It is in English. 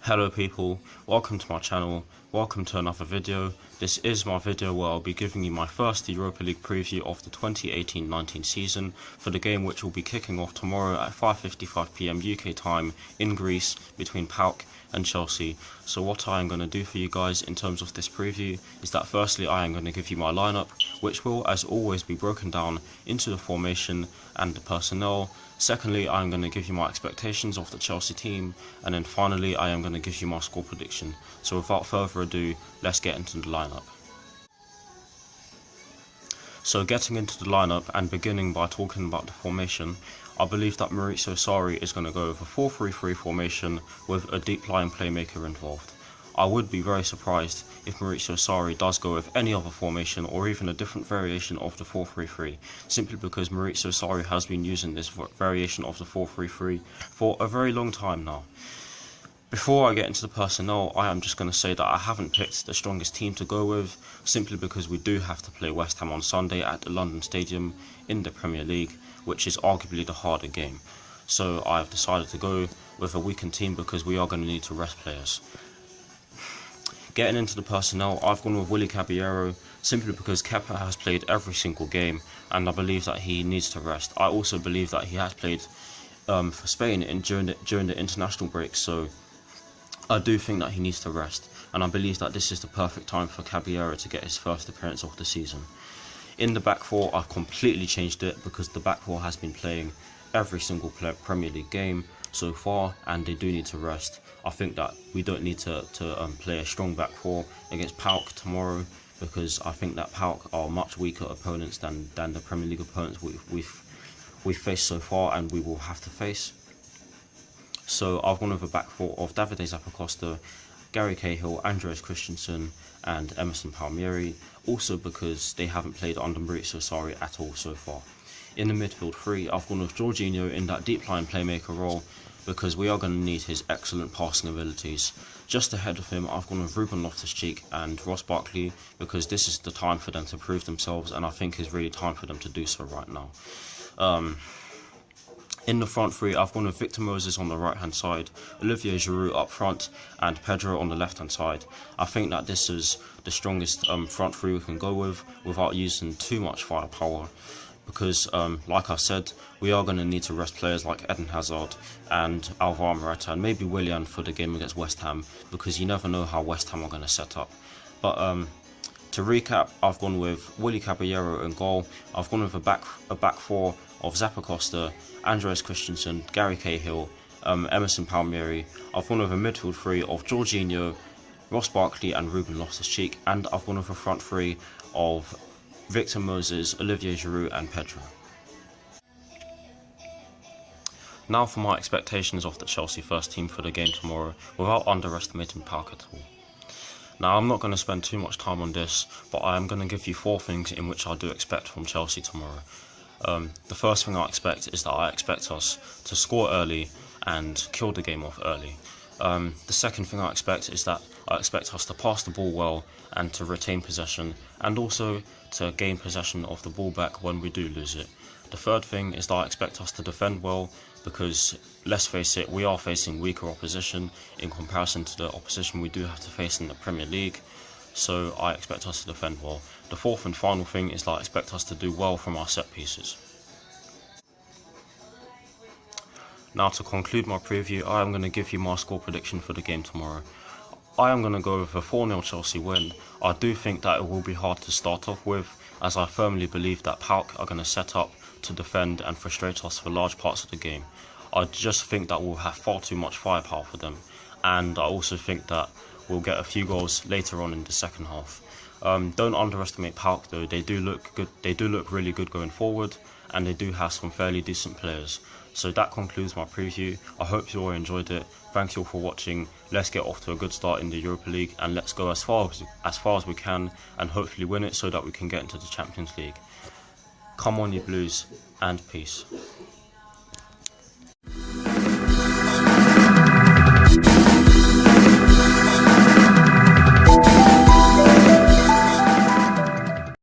Hello people, welcome to my channel, welcome to another video. This is my video where I'll be giving you my first Europa League preview of the 2018-19 season for the game which will be kicking off tomorrow at 5:55 PM UK time in Greece between PAOK and Chelsea. So what I am going to do for you guys in terms of this preview is that firstly I am going to give you my lineup, which will as always be broken down into the formation and the personnel. Secondly, I am going to give you my expectations of the Chelsea team, and then finally I am going to give you my score prediction. So without further ado, let's get into the lineup. So getting into the lineup and beginning by talking about the formation, I believe that Maurizio Sarri is going to go with a 4-3-3 formation with a deep lying playmaker involved. I would be very surprised if Maurizio Sarri does go with any other formation or even a different variation of the 4-3-3, simply because Maurizio Sarri has been using this variation of the 4-3-3 for a very long time now. Before I get into the personnel, I am just going to say that I haven't picked the strongest team to go with, simply because we do have to play West Ham on Sunday at the London Stadium in the Premier League, which is arguably the harder game. So I have decided to go with a weakened team because we are going to need to rest players. Getting into the personnel, I've gone with Willy Caballero simply because Kepa has played every single game and I believe that he needs to rest. I also believe that he has played for Spain during the international break, so I do think that he needs to rest, and I believe that this is the perfect time for Caballero to get his first appearance of the season. In the back four, I've completely changed it because the back four has been playing every single Premier League game so far and they do need to rest. I think that we don't need to play a strong back four against PAOK tomorrow, because I think that PAOK are much weaker opponents than the Premier League opponents we've faced so far and we will have to face. So I've gone with a back four of Davide Zappacosta, Gary Cahill, Andreas Christensen and Emerson Palmieri, also because they haven't played under Maurizio Sarri at all so far. In the midfield three, I've gone with Jorginho in that deep line playmaker role because we are going to need his excellent passing abilities. Just ahead of him, I've gone with Ruben Loftus-Cheek and Ross Barkley because this is the time for them to prove themselves, and I think it's really time for them to do so right now. In the front three, I've gone with Victor Moses on the right hand side, Olivier Giroud up front and Pedro on the left hand side. I think that this is the strongest front three we can go with without using too much firepower, because like I said, we are going to need to rest players like Eden Hazard and Alvaro Morata and maybe Willian for the game against West Ham, because you never know how West Ham are going to set up. But to recap, I've gone with Willy Caballero in goal. I've gone with a back four of Zappacosta, Andreas Christensen, Gary Cahill, Emerson Palmieri. I've gone with a midfield three of Jorginho, Ross Barkley and Ruben Loftus-Cheek, and I've gone with a front three of Victor Moses, Olivier Giroud and Pedro. Now for my expectations of the Chelsea first team for the game tomorrow, without underestimating PAOK at all. Now I'm not going to spend too much time on this, but I am going to give you four things in which I do expect from Chelsea tomorrow. The first thing I expect is that I expect us to score early and kill the game off early. The second thing I expect is that I expect us to pass the ball well and to retain possession, and also to gain possession of the ball back when we do lose it. The third thing is that I expect us to defend well, because let's face it, we are facing weaker opposition in comparison to the opposition we do have to face in the Premier League, so I expect us to defend well. The fourth and final thing is that I expect us to do well from our set pieces. Now to conclude my preview, I am going to give you my score prediction for the game tomorrow. I am going to go with a 4-0 Chelsea win. I do think that it will be hard to start off with, as I firmly believe that PAOK are going to set up to defend and frustrate us for large parts of the game. I just think that we'll have far too much firepower for them, and I also think that we'll get a few goals later on in the second half. Don't underestimate PAOK though, they do look good. They do look really good going forward, and they do have some fairly decent players. So that concludes my preview. I hope you all enjoyed it. Thank you all for watching. Let's get off to a good start in the Europa League and let's go as far as we can and hopefully win it so that we can get into the Champions League. Come on you Blues, and peace.